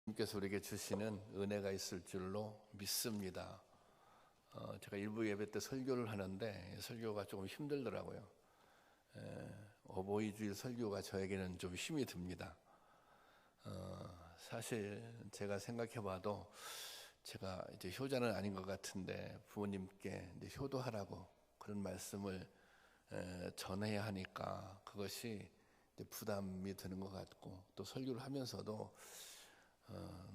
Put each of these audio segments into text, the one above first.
주님께서 우리에게 주시는 은혜가 있을 줄로 믿습니다. 제가 일부 예배 때 설교를 하는데 설교가 조금 힘들더라고요. 어버이주일 설교가 저에게는 좀 힘이 듭니다. 사실 제가 생각해봐도 제가 이제 효자는 아닌 것 같은데 부모님께 이제 효도하라고 그런 말씀을 전해야 하니까 그것이 이제 부담이 되는 것 같고, 또 설교를 하면서도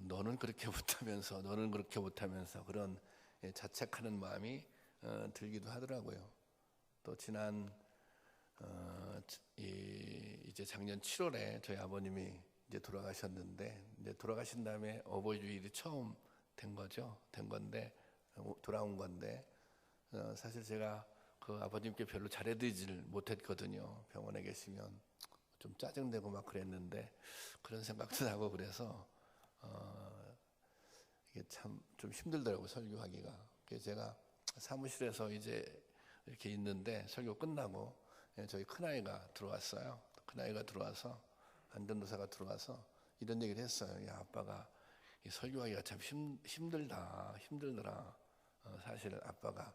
너는 그렇게 못하면서 너는 그렇게 못하면서 그런 자책하는 마음이 들기도 하더라고요. 또 지난 이제 작년 7월에 저희 아버님이 이제 돌아가셨는데, 이제 돌아가신 다음에 어버이주일이 처음 된 건데 돌아온 건데, 사실 제가 그 아버님께 별로 잘해드리질 못했거든요. 병원에 계시면 좀 짜증내고 막 그랬는데 그런 생각도 나고 그래서 이게 참 좀 힘들더라고요, 설교하기가. 그래서 제가 사무실에서 이제 이렇게 있는데 설교 끝나고 저희 큰아이가 들어왔어요. 큰아이가 들어와서, 안전도사가 들어와서 이런 얘기를 했어요. 야, 아빠가 이 설교하기가 참 힘들더라. 사실 아빠가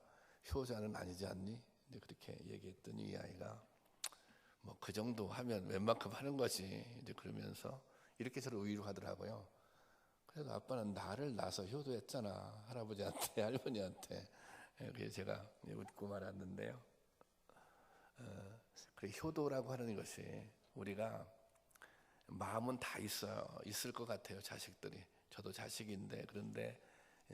효자는 아니지 않니? 이제 그렇게 얘기했더니 이 아이가 뭐 그 정도 하면 웬만큼 하는 거지, 이제 그러면서 이렇게 저를 위로하더라고요. 그래도 아빠는 나를 낳아서 효도했잖아, 할아버지한테 할머니한테. 그래서 제가 웃고 말았는데요. 그 효도라고 하는 것이 우리가 마음은 다 있을 것 같아요. 자식들이, 저도 자식인데, 그런데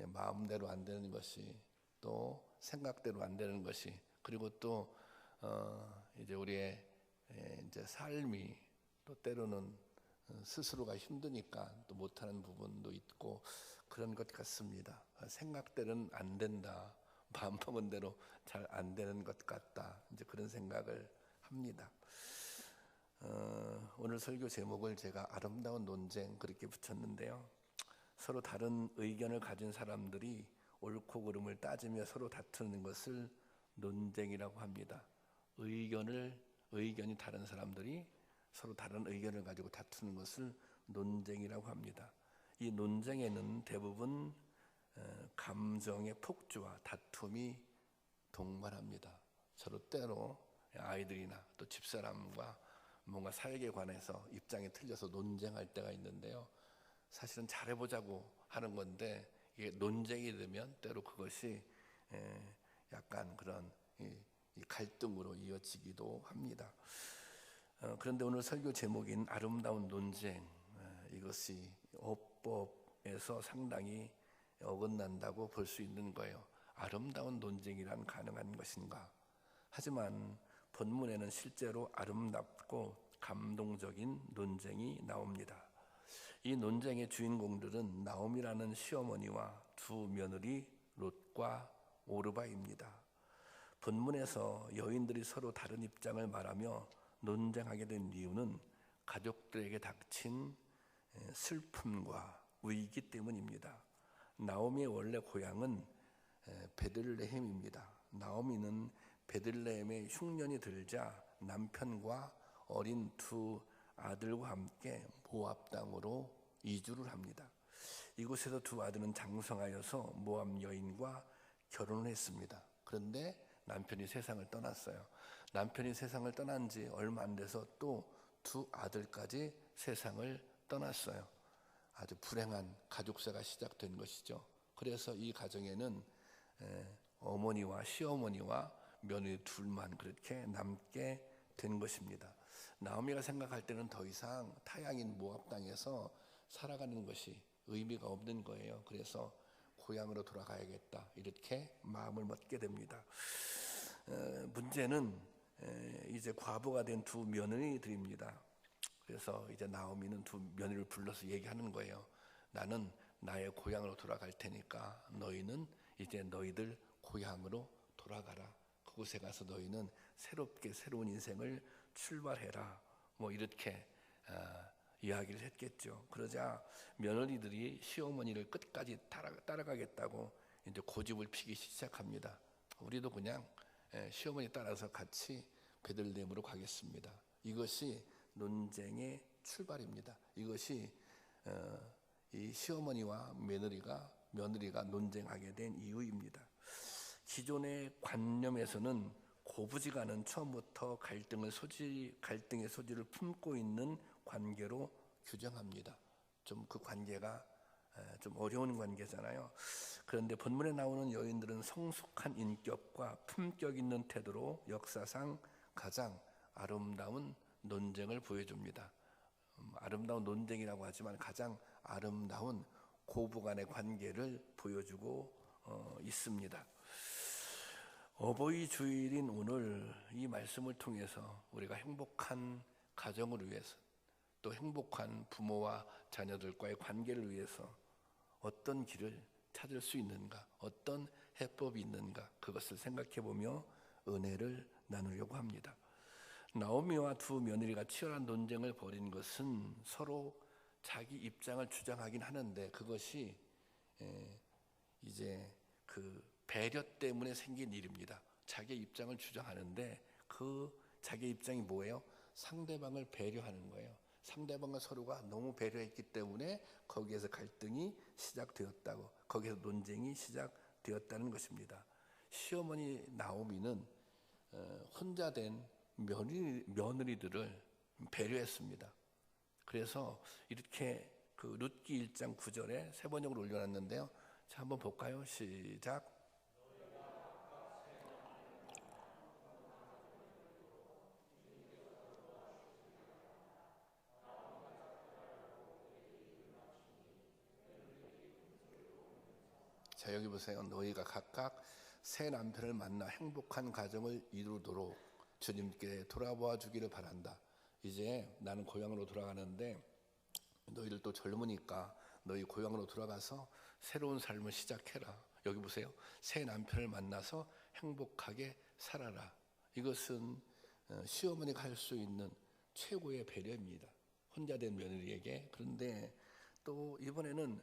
마음대로 안 되는 것이, 또 생각대로 안 되는 것이, 그리고 또 이제 우리의 이제 삶이 또 때로는 스스로가 힘드니까 또 못하는 부분도 있고 그런 것 같습니다. 생각대로는 안 된다, 마음 먹은 대로 잘 안 되는 것 같다, 이제 그런 생각을 합니다. 오늘 설교 제목을 제가 아름다운 논쟁 그렇게 붙였는데요. 서로 다른 의견을 가진 사람들이 옳고 그름을 따지며 서로 다투는 것을 논쟁이라고 합니다. 의견이 다른 사람들이 서로 다른 의견을 가지고 다투는 것을 논쟁이라고 합니다. 이 논쟁에는 대부분 감정의 폭주와 다툼이 동반합니다. 서로 때로 아이들이나 또 집사람과 뭔가 사역에 관해서 입장이 틀려서 논쟁할 때가 있는데요. 사실은 잘해보자고 하는 건데 이게 논쟁이 되면 때로 그것이 약간 그런 이 갈등으로 이어지기도 합니다. 그런데 오늘 설교 제목인 아름다운 논쟁, 이것이 어법에서 상당히 어긋난다고 볼 수 있는 거예요. 아름다운 논쟁이란 가능한 것인가? 하지만 본문에는 실제로 아름답고 감동적인 논쟁이 나옵니다. 이 논쟁의 주인공들은 나오미라는 시어머니와 두 며느리 롯과 오르바입니다. 본문에서 여인들이 서로 다른 입장을 말하며 논쟁하게 된 이유는 가족들에게 닥친 슬픔과 위기 때문입니다. 나오미의 원래 고향은 베들레헴입니다. 나오미는 베들레헴에 흉년이 들자 남편과 어린 두 아들과 함께 모압 땅으로 이주를 합니다. 이곳에서 두 아들은 장성하여서 모압 여인과 결혼을 했습니다. 그런데 남편이 세상을 떠났어요. 남편이 세상을 떠난 지 얼마 안 돼서 또 두 아들까지 세상을 떠났어요. 아주 불행한 가족사가 시작된 것이죠. 그래서 이 가정에는 어머니와 시어머니와 며느리 둘만 그렇게 남게 된 것입니다. 나오미가 생각할 때는 더 이상 타향인 모압 땅에서 살아가는 것이 의미가 없는 거예요. 그래서 고향으로 돌아가야겠다, 이렇게 마음을 먹게 됩니다. 문제는 이제 과부가 된 두 며느리들입니다. 그래서 이제 나오미는 두 며느리를 불러서 얘기하는 거예요. 나는 나의 고향으로 돌아갈 테니까 너희는 이제 너희들 고향으로 돌아가라. 그곳에 가서 너희는 새롭게 새로운 인생을 출발해라. 뭐 이렇게 이야기를 했겠죠. 그러자 며느리들이 시어머니를 끝까지 따라가겠다고 이제 고집을 피기 시작합니다. 우리도 그냥 시어머니 따라서 같이 베들레헴으로 가겠습니다. 이것이 논쟁의 출발입니다. 이것이 이 시어머니와 며느리가 논쟁하게 된 이유입니다. 기존의 관념에서는 고부지간은 처음부터 갈등의 소지를 품고 있는 관계로 규정합니다. 좀 그 관계가 좀 어려운 관계잖아요. 그런데 본문에 나오는 여인들은 성숙한 인격과 품격 있는 태도로 역사상 가장 아름다운 논쟁을 보여줍니다. 아름다운 논쟁이라고 하지만 가장 아름다운 고부간의 관계를 보여주고 있습니다. 어버이 주일인 오늘 이 말씀을 통해서 우리가 행복한 가정을 위해서 또 행복한 부모와 자녀들과의 관계를 위해서 어떤 길을 찾을 수 있는가, 어떤 해법이 있는가, 그것을 생각해 보며 은혜를 나누려고 합니다. 나오미와 두 며느리가 치열한 논쟁을 벌인 것은 서로 자기 입장을 주장하긴 하는데 그것이 이제 그 배려 때문에 생긴 일입니다. 자기 입장을 주장하는데 그 자기 입장이 뭐예요? 상대방을 배려하는 거예요. 상대방과 서로가 너무 배려했기 때문에 거기에서 갈등이 시작되었다고, 거기에서 논쟁이 시작되었다는 것입니다. 시어머니 나오미는 혼자 된 며느리들을 배려했습니다. 그래서 이렇게 그 룻기 1장 9절에 세 번역으로 올려놨는데요. 자, 한번 볼까요? 시작. 자, 여기 보세요. 너희가 각각 새 남편을 만나 행복한 가정을 이루도록 주님께 돌아보아 주기를 바란다. 이제 나는 고향으로 돌아가는데 너희들 또 젊으니까 너희 고향으로 돌아가서 새로운 삶을 시작해라. 여기 보세요. 새 남편을 만나서 행복하게 살아라. 이것은 시어머니가 할 수 있는 최고의 배려입니다. 혼자 된 며느리에게. 그런데 또 이번에는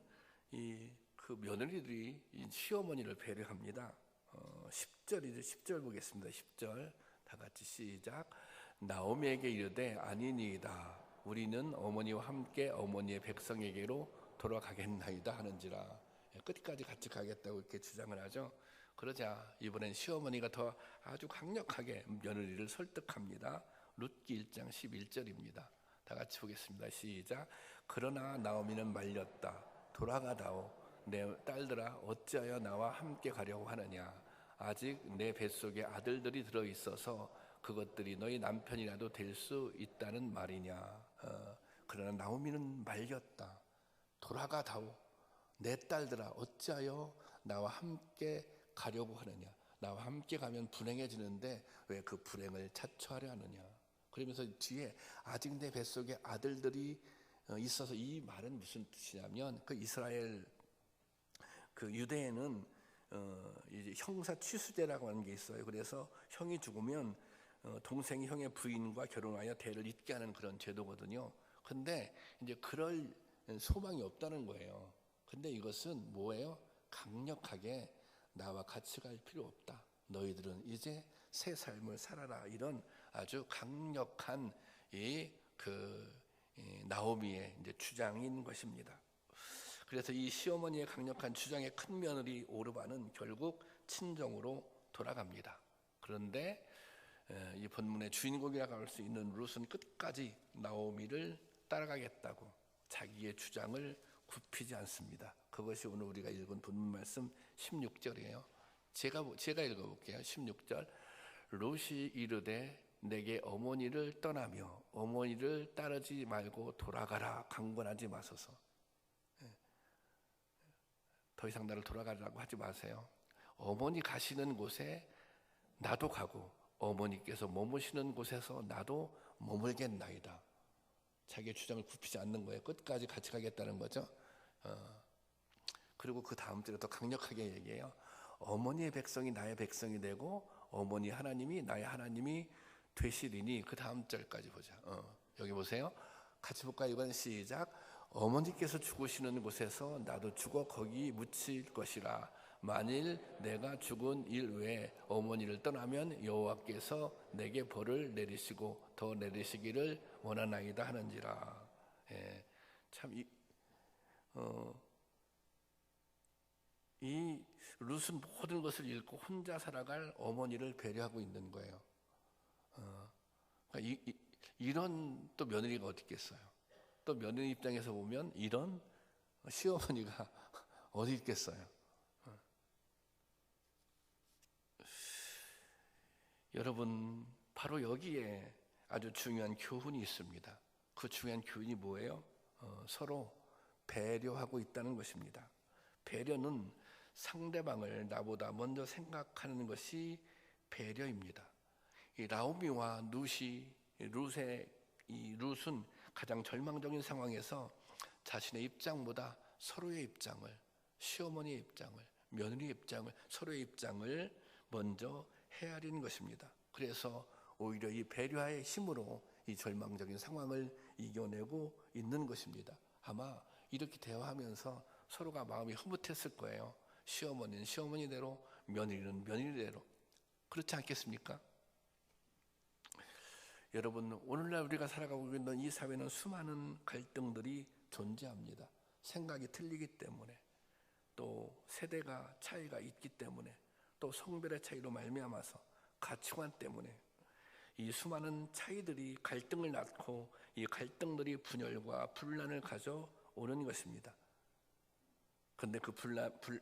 그 며느리들이 이 시어머니를 배려합니다. 10절이죠. 10절 보겠습니다. 10절 다 같이 시작. 나오미에게 이르되 아니니이다. 우리는 어머니와 함께 어머니의 백성에게로 돌아가겠나이다 하는지라. 끝까지 같이 가겠다고 이렇게 주장을 하죠. 그러자 이번엔 시어머니가 더 아주 강력하게 며느리를 설득합니다. 룻기 1장 11절입니다. 다 같이 보겠습니다. 시작. 그러나 나오미는 말렸다. 돌아가다오. 내 딸들아 어찌하여 나와 함께 가려고 하느냐. 아직 내 뱃속에 아들들이 들어있어서 그것들이 너희 남편이라도 될 수 있다는 말이냐. 그러나 나오미는 말렸다. 돌아가다오. 내 딸들아 어찌하여 나와 함께 가려고 하느냐. 나와 함께 가면 불행해지는데 왜 그 불행을 자초하려 하느냐. 그러면서 뒤에 아직 내 뱃속에 아들들이 있어서, 이 말은 무슨 뜻이냐면 그 이스라엘 그 유대에는 이제 형사 취수제라고 하는 게 있어요. 그래서 형이 죽으면 동생이 형의 부인과 결혼하여 대를 잇게 하는 그런 제도거든요. 근데 이제 그럴 소망이 없다는 거예요. 근데 이것은 뭐예요? 강력하게 나와 같이 갈 필요 없다. 너희들은 이제 새 삶을 살아라. 이런 아주 강력한 나오미의 이제 주장인 것입니다. 그래서 이 시어머니의 강력한 주장에 큰 며느리 오르바는 결국 친정으로 돌아갑니다. 그런데 이 본문의 주인공이라고 할 수 있는 룻은 끝까지 나오미를 따라가겠다고 자기의 주장을 굽히지 않습니다. 그것이 오늘 우리가 읽은 본문 말씀 16절이에요. 제가 읽어볼게요. 16절. 룻이 이르되 내게 어머니를 떠나며 어머니를 따르지 말고 돌아가라. 강권하지 마소서. 더 이상 나를 돌아가라고 하지 마세요. 어머니 가시는 곳에 나도 가고 어머니께서 머무시는 곳에서 나도 머물겠나이다. 자기의 주장을 굽히지 않는 거예요. 끝까지 같이 가겠다는 거죠. 그리고 그 다음 절에 더 강력하게 얘기해요. 어머니의 백성이 나의 백성이 되고 어머니 하나님이 나의 하나님이 되시리니. 그 다음 절까지 보자. 여기 보세요. 같이 볼까요? 이번 시작. 어머니께서 죽으시는 곳에서 나도 죽어 거기 묻힐 것이라. 만일 내가 죽은 일 외에 어머니를 떠나면 여호와께서 내게 벌을 내리시고 더 내리시기를 원하나이다 하는지라. 참 이 룻은 모든 것을 잃고 혼자 살아갈 어머니를 배려하고 있는 거예요. 그러니까 이런 또 며느리가 어디 있겠어요? 또 며느리 입장에서 보면 이런 시어머니가 어디 있겠어요? 여러분, 바로 여기에 아주 중요한 교훈이 있습니다. 그 중요한 교훈이 뭐예요? 서로 배려하고 있다는 것입니다. 배려는 상대방을 나보다 먼저 생각하는 것이 배려입니다. 이 나오미와 룻은 가장 절망적인 상황에서 자신의 입장보다 서로의 입장을, 시어머니의 입장을, 며느리의 입장을, 서로의 입장을 먼저 헤아리는 것입니다. 그래서 오히려 이 배려의 힘으로 이 절망적인 상황을 이겨내고 있는 것입니다. 아마 이렇게 대화하면서 서로가 마음이 흐뭇했을 거예요. 시어머니는 시어머니대로, 며느리는 며느리대로. 그렇지 않겠습니까? 여러분, 오늘날 우리가 살아가고 있는 이 사회는 수많은 갈등들이 존재합니다. 생각이 틀리기 때문에, 또 세대가 차이가 있기 때문에, 또 성별의 차이로 말미암아서 가치관 때문에 이 수많은 차이들이 갈등을 낳고 이 갈등들이 분열과 분란을 가져오는 것입니다. 그런데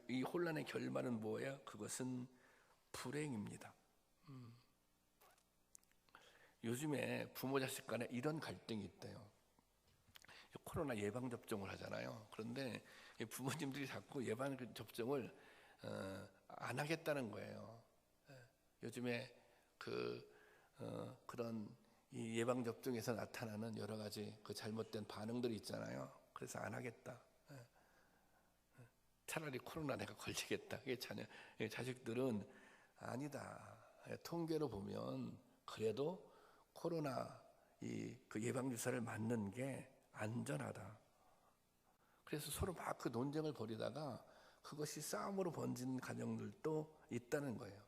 이 혼란의 결말은 뭐예요? 그것은 불행입니다. 요즘에 부모 자식 간에 이런 갈등이 있대요. 코로나 예방 접종을 하잖아요. 그런데 부모님들이 자꾸 예방 접종을 안 하겠다는 거예요. 요즘에 그런 이 예방 접종에서 나타나는 여러 가지 그 잘못된 반응들이 있잖아요. 그래서 안 하겠다. 차라리 코로나 내가 걸리겠다. 자식들은 아니다. 통계로 보면 그래도 코로나 그 예방 주사를 맞는 게 안전하다. 그래서 서로 막 그 논쟁을 벌이다가 그것이 싸움으로 번진 가정들도 있다는 거예요.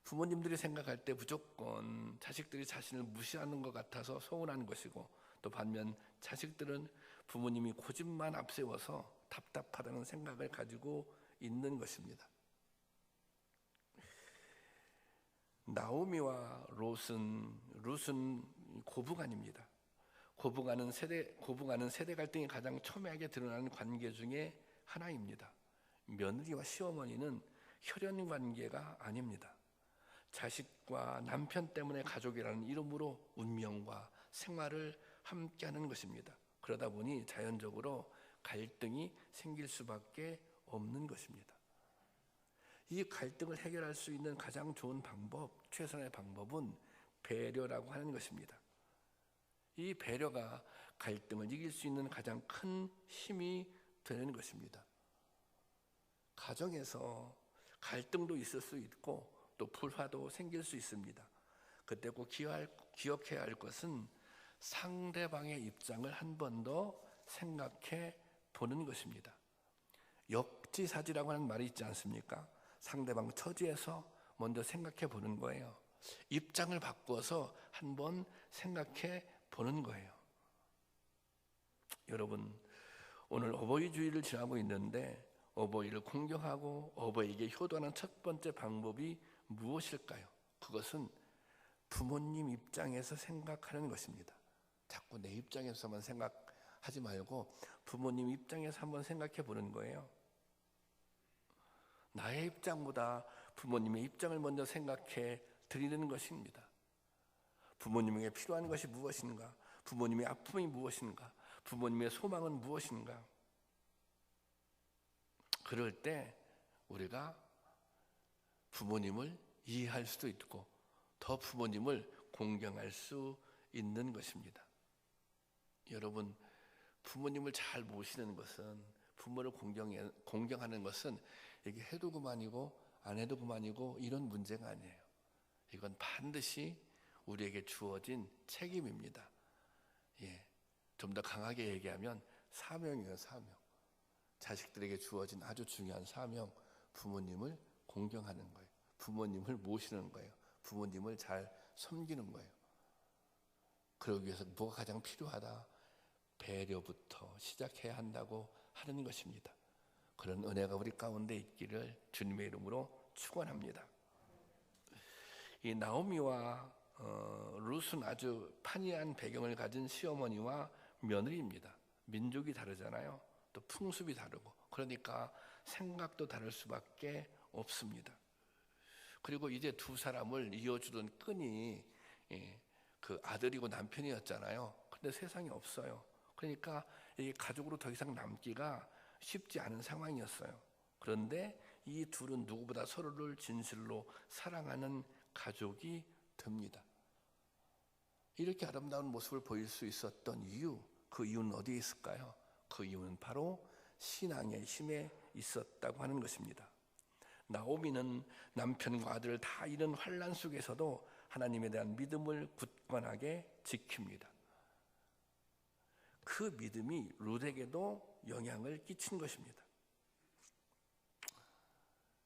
부모님들이 생각할 때 무조건 자식들이 자신을 무시하는 것 같아서 서운한 것이고, 또 반면 자식들은 부모님이 고집만 앞세워서 답답하다는 생각을 가지고 있는 것입니다. 나오미와 룻은 고부간입니다. 고부간은 세대 갈등이 가장 첨예하게 드러나는 관계 중에 하나입니다. 며느리와 시어머니는 혈연 관계가 아닙니다. 자식과 남편 때문에 가족이라는 이름으로 운명과 생활을 함께하는 것입니다. 그러다 보니 자연적으로 갈등이 생길 수밖에 없는 것입니다. 이 갈등을 해결할 수 있는 가장 좋은 방법, 최선의 방법은 배려라고 하는 것입니다. 이 배려가 갈등을 이길 수 있는 가장 큰 힘이 되는 것입니다. 가정에서 갈등도 있을 수 있고 또 불화도 생길 수 있습니다. 그때 꼭 기억해야 할 것은 상대방의 입장을 한 번 더 생각해 보는 것입니다. 역지사지라고 하는 말이 있지 않습니까? 상대방 처지에서 먼저 생각해 보는 거예요. 입장을 바꿔서 한번 생각해 보는 거예요. 여러분, 오늘 어버이 주일을 지나고 있는데 어버이를 공경하고 어버이에게 효도하는 첫 번째 방법이 무엇일까요? 그것은 부모님 입장에서 생각하는 것입니다. 자꾸 내 입장에서만 생각하지 말고 부모님 입장에서 한번 생각해 보는 거예요. 나의 입장보다 부모님의 입장을 먼저 생각해 드리는 것입니다. 부모님에게 필요한 것이 무엇인가? 부모님의 아픔이 무엇인가? 부모님의 소망은 무엇인가? 그럴 때 우리가 부모님을 이해할 수도 있고 더 부모님을 공경할 수 있는 것입니다. 여러분, 부모님을 잘 모시는 것은, 부모를 공경하는 것은 이게 해도 그만이고 안 해도 그만이고 이런 문제가 아니에요. 이건 반드시 우리에게 주어진 책임입니다. 좀 더 강하게 얘기하면 사명이에요, 사명. 자식들에게 주어진 아주 중요한 사명, 부모님을 공경하는 거예요. 부모님을 모시는 거예요. 부모님을 잘 섬기는 거예요. 그러기 위해서 뭐가 가장 필요하다? 배려부터 시작해야 한다고 하는 것입니다. 그런 은혜가 우리 가운데 있기를 주님의 이름으로 축원합니다. 이 나오미와 룻은 아주 판이한 배경을 가진 시어머니와 며느리입니다. 민족이 다르잖아요. 또 풍습이 다르고, 그러니까 생각도 다를 수밖에 없습니다. 그리고 이제 두 사람을 이어주던 끈이 그 아들이고 남편이었잖아요. 근데 세상에 없어요. 그러니까 이 가족으로 더 이상 남기가 쉽지 않은 상황이었어요. 그런데 이 둘은 누구보다 서로를 진실로 사랑하는 가족이 됩니다. 이렇게 아름다운 모습을 보일 수 있었던 이유, 그 이유는 어디에 있을까요? 그 이유는 바로 신앙의 힘에 있었다고 하는 것입니다. 나오미는 남편과 아들을 다 잃은 환난 속에서도 하나님에 대한 믿음을 굳건하게 지킵니다. 그 믿음이 룻에게도 영향을 끼친 것입니다.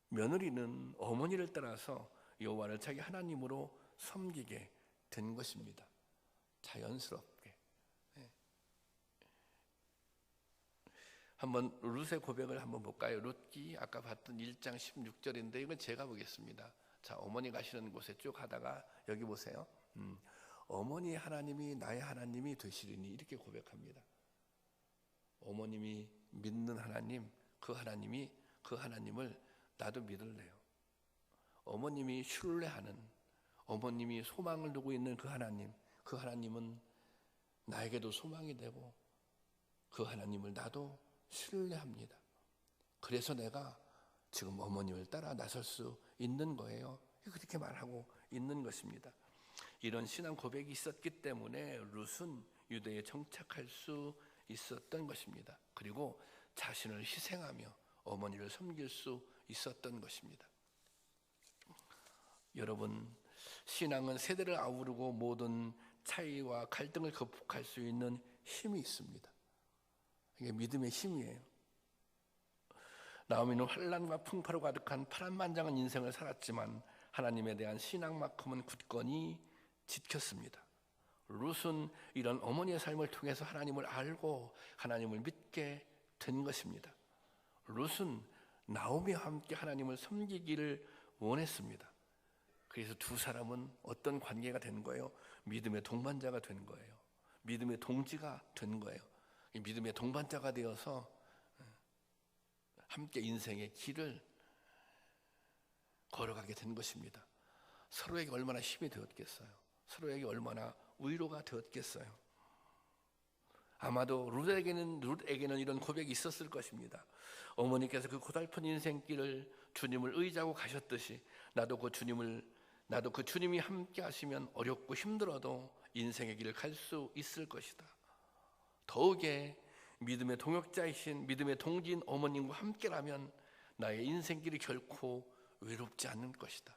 며느리는 어머니를 따라서 여호와를 자기 하나님으로 섬기게 된 것입니다. 자연스럽게. 한번 룻의 고백을 한번 볼까요? 룻기 아까 봤던 1장 16절인데 이건 제가 보겠습니다. 자, 어머니 가시는 곳에 쭉 하다가 여기 보세요. 어머니 하나님이 나의 하나님이 되시리니 이렇게 고백합니다. 어머님이 믿는 하나님, 그 하나님을 나도 믿을래요. 어머님이 신뢰하는, 어머님이 소망을 두고 있는 그 하나님은 나에게도 소망이 되고 그 하나님을 나도 신뢰합니다. 그래서 내가 지금 어머님을 따라 나설 수 있는 거예요. 그렇게 말하고 있는 것입니다. 이런 신앙 고백이 있었기 때문에 룻은 유대에 정착할 수 있었던 것입니다. 그리고 자신을 희생하며 어머니를 섬길 수 있었던 것입니다. 여러분, 신앙은 세대를 아우르고 모든 차이와 갈등을 극복할 수 있는 힘이 있습니다. 이게 믿음의 힘이에요. 나오미는 환난과 풍파로 가득한 파란만장한 인생을 살았지만 하나님에 대한 신앙만큼은 굳건히 지켰습니다. 룻은 이런 어머니의 삶을 통해서 하나님을 알고 하나님을 믿게 된 것입니다. 룻은 나오미와 함께 하나님을 섬기기를 원했습니다. 그래서 두 사람은 어떤 관계가 된 거예요? 믿음의 동반자가 된 거예요. 믿음의 동지가 된 거예요. 믿음의 동반자가 되어서 함께 인생의 길을 걸어가게 된 것입니다. 서로에게 얼마나 힘이 되었겠어요? 서로에게 얼마나 위로가 되었겠어요? 아마도 룻에게는 이런 고백이 있었을 것입니다. 어머니께서 그 고달픈 인생길을 주님을 의지하고 가셨듯이 나도 그 주님이 함께 하시면 어렵고 힘들어도 인생의 길을 갈 수 있을 것이다. 더욱에 믿음의 동역자이신 믿음의 동지인 어머님과 함께라면 나의 인생길이 결코 외롭지 않을 것이다.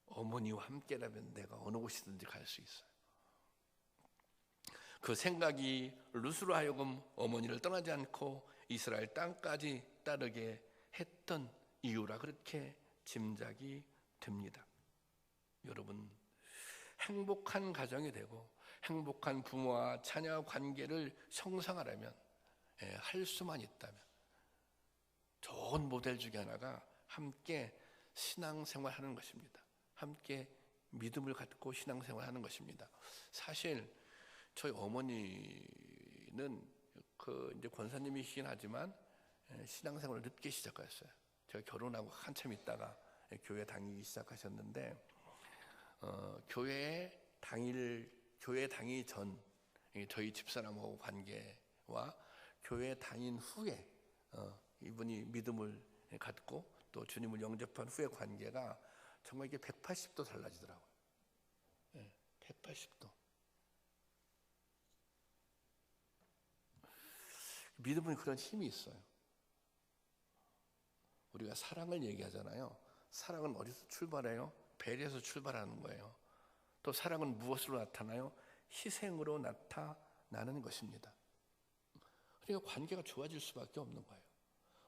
어머니와 함께라면 내가 어느 곳이든지 갈 수 있어요. 그 생각이 룻으로 하여금 어머니를 떠나지 않고 이스라엘 땅까지 따르게 했던 이유라 그렇게 짐작이 됩니다. 여러분, 행복한 가정이 되고 행복한 부모와 자녀 관계를 형성하려면 할 수만 있다면 좋은 모델 중에 하나가 함께 신앙생활하는 것입니다. 함께 믿음을 갖고 신앙생활하는 것입니다. 사실 저희 어머니는 이제 권사님이시긴 하지만 신앙생활을 늦게 시작했어요. 제가 결혼하고 한참 있다가 교회 다니기 시작하셨는데 교회 다니기 전 저희 집사람하고 관계와 교회 다닌 후에 이분이 믿음을 갖고 또 주님을 영접한 후의 관계가 정말 이게 180도 달라지더라고요. 180도. 믿음은 그런 힘이 있어요. 우리가 사랑을 얘기하잖아요. 사랑은 어디서 출발해요? 배려에서 출발하는 거예요. 또 사랑은 무엇으로 나타나요? 희생으로 나타나는 것입니다. 그러니까 관계가 좋아질 수밖에 없는 거예요.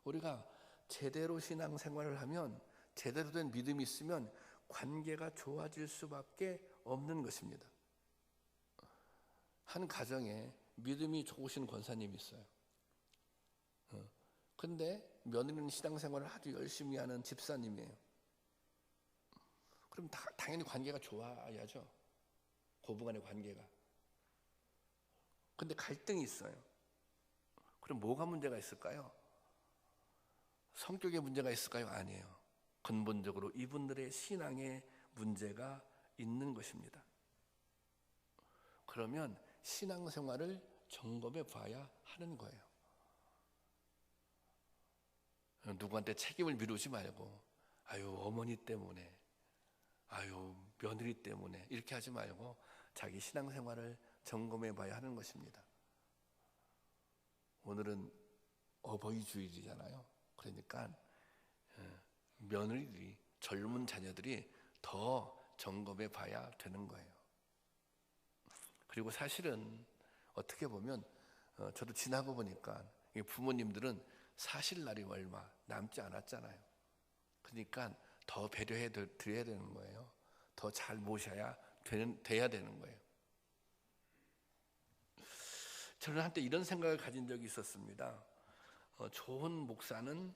우리가 제대로 신앙생활을 하면, 제대로 된 믿음이 있으면 관계가 좋아질 수밖에 없는 것입니다. 한 가정에 믿음이 좋으신 권사님이 있어요. 근데 며느리는 신앙생활을 아주 열심히 하는 집사님이에요. 그럼 당연히 관계가 좋아야죠. 고부간의 관계가. 근데 갈등이 있어요. 그럼 뭐가 문제가 있을까요? 성격에 문제가 있을까요? 아니에요. 근본적으로 이분들의 신앙에 문제가 있는 것입니다. 그러면 신앙생활을 점검해 봐야 하는 거예요. 누구한테 책임을 미루지 말고 아유 어머니 때문에 아유 며느리 때문에 이렇게 하지 말고 자기 신앙생활을 점검해 봐야 하는 것입니다. 오늘은 어버이 주일이잖아요. 그러니까 며느리들이 젊은 자녀들이 더 점검해 봐야 되는 거예요. 그리고 사실은 어떻게 보면 저도 지나고 보니까 부모님들은 사실 날이 얼마 남지 않았잖아요. 그러니까 더 배려해 드려야 되는 거예요. 더 잘 모셔야 돼야 되는 거예요. 저는 한때 이런 생각을 가진 적이 있었습니다. 좋은 목사는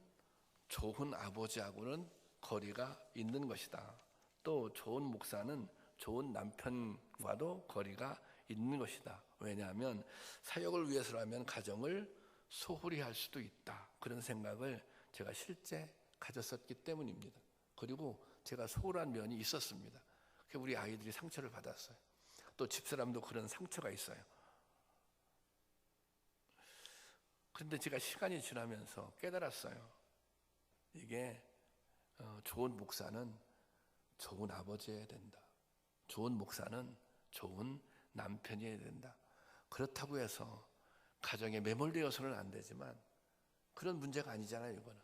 좋은 아버지하고는 거리가 있는 것이다. 또 좋은 목사는 좋은 남편과도 거리가 있는 것이다. 왜냐하면 사역을 위해서라면 가정을 소홀히 할 수도 있다. 그런 생각을 제가 실제 가졌었기 때문입니다. 그리고 제가 소홀한 면이 있었습니다. 우리 아이들이 상처를 받았어요. 또 집사람도 그런 상처가 있어요. 그런데 제가 시간이 지나면서 깨달았어요. 이게 좋은 목사는 좋은 아버지여야 된다. 좋은 목사는 좋은 남편이어야 된다. 그렇다고 해서 가정에 매몰되어서는 안 되지만 그런 문제가 아니잖아요. 이거는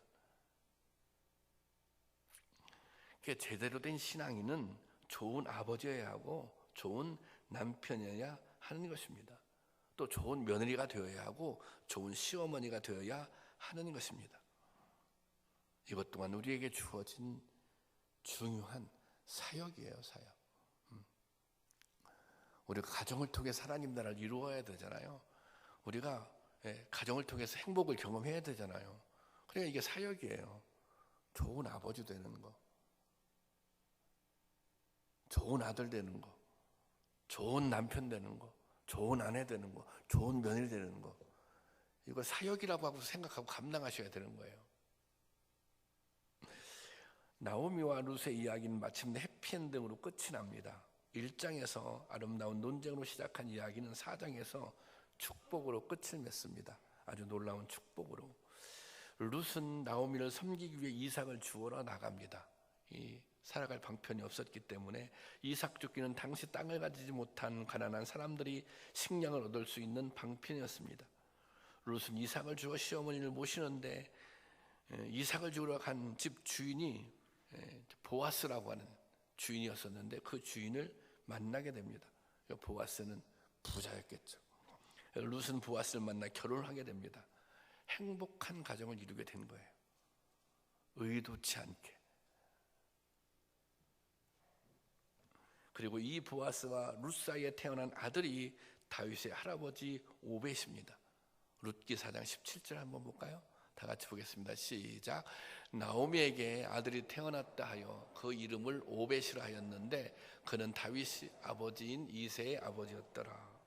제대로 된 신앙인은 좋은 아버지여야 하고 좋은 남편이어야 하는 것입니다. 또 좋은 며느리가 되어야 하고 좋은 시어머니가 되어야 하는 것입니다. 이것 또한 우리에게 주어진 중요한 사역이에요. 사역. 우리가 가정을 통해서 하나님 나라를 이루어야 되잖아요. 우리가 가정을 통해서 행복을 경험해야 되잖아요. 그러니까 이게 사역이에요. 좋은 아버지 되는 거, 좋은 아들 되는 거, 좋은 남편 되는 거, 좋은 아내 되는 거, 좋은 며느리 되는 거, 이거 사역이라고 하고 생각하고 감당하셔야 되는 거예요. 나오미와 룻의 이야기는 마침내 해피엔딩으로 끝이 납니다. 1장에서 아름다운 논쟁으로 시작한 이야기는 4장에서 축복으로 끝을 맺습니다. 아주 놀라운 축복으로. 룻은 나오미를 섬기기 위해 이삭을 주우러 나갑니다. 이 살아갈 방편이 없었기 때문에 이삭 죽기는 당시 땅을 가지지 못한 가난한 사람들이 식량을 얻을 수 있는 방편이었습니다. 룻은 이삭을 주어 시어머니를 모시는데 이삭을 주우러 간 집 주인이 보아스라고 하는 주인이었었는데 그 주인을 만나게 됩니다. 보아스는 부자였겠죠. 룻은 보아스를 만나 결혼하게 됩니다. 행복한 가정을 이루게 된 거예요. 의도치 않게. 그리고 이 보아스와 룻 사이에 태어난 아들이 다윗의 할아버지 오벳입니다. 룻기 4장 17절 한번 볼까요? 다 같이 보겠습니다. 시작. 나오미에게 아들이 태어났다 하여 그 이름을 오벳이라 하였는데 그는 다윗의 아버지인 이새의 아버지였더라.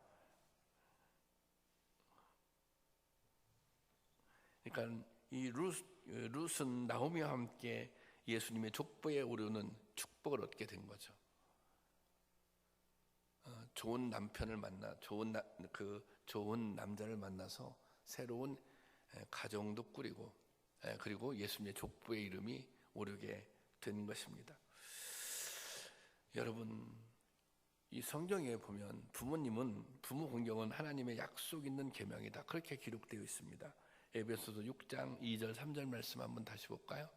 그러니까 이 룻은 나오미와 함께 예수님의 족보에 오르는 축복을 얻게 된 거죠. 좋은 남편을 만나 좋은 남자를 만나서 새로운 가정도 꾸리고 그리고 예수님의 족보의 이름이 오르게 된 것입니다. 여러분, 이 성경에 보면 부모 공경은 하나님의 약속 있는 계명이다. 그렇게 기록되어 있습니다. 에베소서 6장 2절 3절 말씀 한번 다시 볼까요?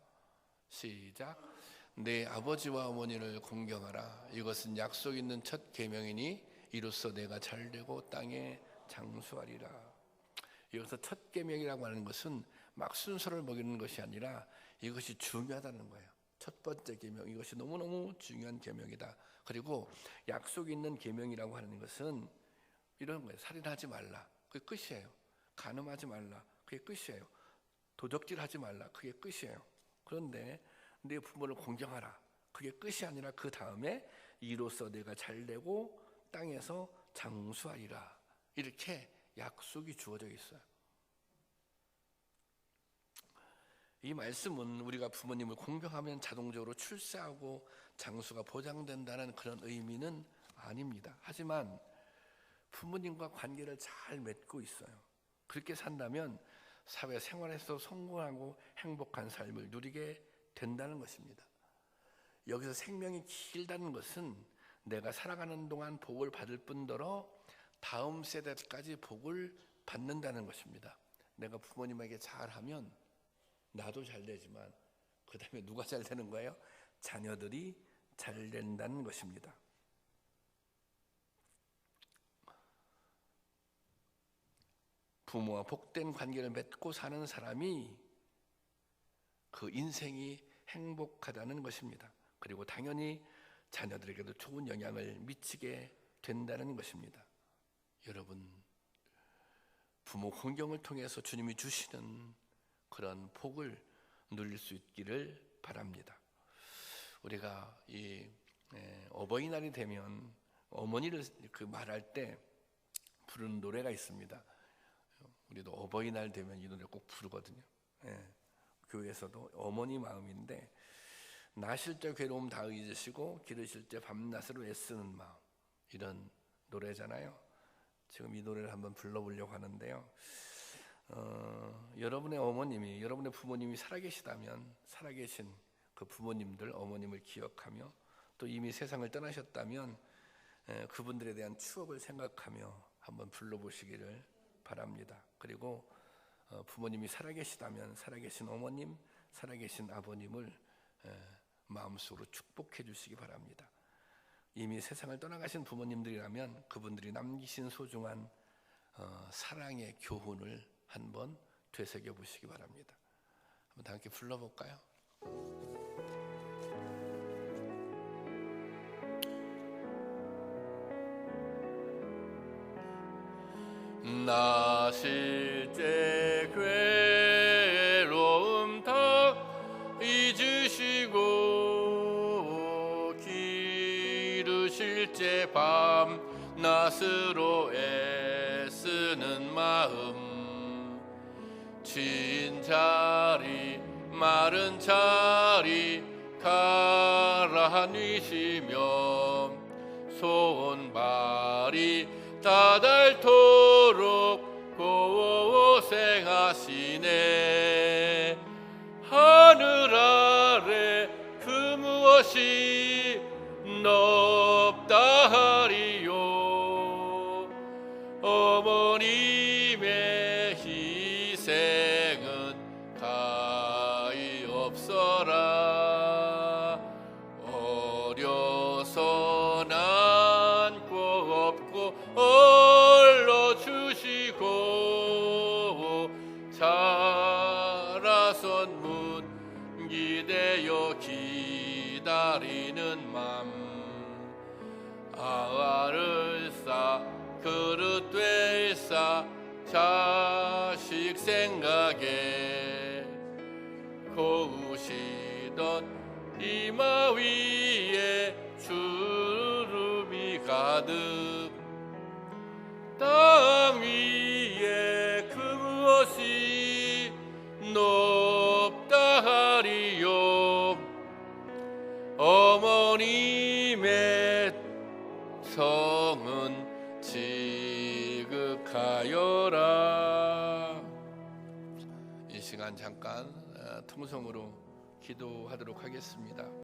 시작. 내 아버지와 어머니를 공경하라. 이것은 약속 있는 첫 계명이니 이로써 내가 잘되고 땅에 장수하리라. 여기서 첫 계명이라고 하는 것은 막 순서를 먹이는 것이 아니라 이것이 중요하다는 거예요. 첫 번째 계명, 이것이 너무너무 중요한 계명이다. 그리고 약속 있는 계명이라고 하는 것은 이런 거예요. 살인하지 말라. 그게 끝이에요. 간음하지 말라. 그게 끝이에요. 도적질하지 말라. 그게 끝이에요. 그런데 내 부모를 공경하라. 그게 끝이 아니라 그 다음에 이로써 내가 잘되고 땅에서 장수하리라. 이렇게 약속이 주어져 있어요. 이 말씀은 우리가 부모님을 공경하면 자동적으로 출세하고 장수가 보장된다는 그런 의미는 아닙니다. 하지만 부모님과 관계를 잘 맺고 있어요. 그렇게 산다면 사회생활에서 성공하고 행복한 삶을 누리게 된다는 것입니다. 여기서 생명이 길다는 것은 내가 살아가는 동안 복을 받을 뿐더러 다음 세대까지 복을 받는다는 것입니다. 내가 부모님에게 잘하면 나도 잘 되지만 그 다음에 누가 잘 되는 거예요? 자녀들이 잘 된다는 것입니다. 부모와 복된 관계를 맺고 사는 사람이 그 인생이 행복하다는 것입니다. 그리고 당연히 자녀들에게도 좋은 영향을 미치게 된다는 것입니다. 여러분, 부모 공경을 통해서 주님이 주시는 그런 복을 누릴 수 있기를 바랍니다. 우리가 이 어버이날이 되면 어머니를 말할 때 부르는 노래가 있습니다. 우리도 어버이날 되면 이 노래 꼭 부르거든요. 교회에서도 어머니 마음인데, 나실 때 괴로움 다 잊으시고 기르실 때 밤낮으로 애쓰는 마음, 이런 노래잖아요. 지금 이 노래를 한번 불러보려고 하는데요. 여러분의 어머님이, 여러분의 부모님이 살아계시다면 살아계신 그 부모님들, 어머님을 기억하며 또 이미 세상을 떠나셨다면 그분들에 대한 추억을 생각하며 한번 불러보시기를 바랍니다. 그리고 부모님이 살아계시다면 살아계신 어머님, 살아계신 아버님을 마음속으로 축복해 주시기 바랍니다. 이미 세상을 떠나가신 부모님들이라면 그분들이 남기신 소중한 사랑의 교훈을 한번 되새겨 보시기 바랍니다. 한번 다 함께 불러볼까요? 나실 때 괴로움 다 잊으시고 기르실 때 밤낮으로 애쓰는 마음, 진 자리 마른 자리 가라앉으시며 손발이 다 닳도록 고생하시네. 하늘 아래 그 무엇이 높다 하리요. 어머님의 희생은 가히 없어라. 어려서 난고 없고 얼러주시고 자라선 문기되어 기다리는 맘, 아아를 싸 그릇 되싸 자식 생각에 고우시던 이마 위에 주름이 가득, 땅 위에 그 무엇이 높다 하리요. 어머님의 성은 지극하여라. 이 시간 잠깐 통성으로 기도하도록 하겠습니다.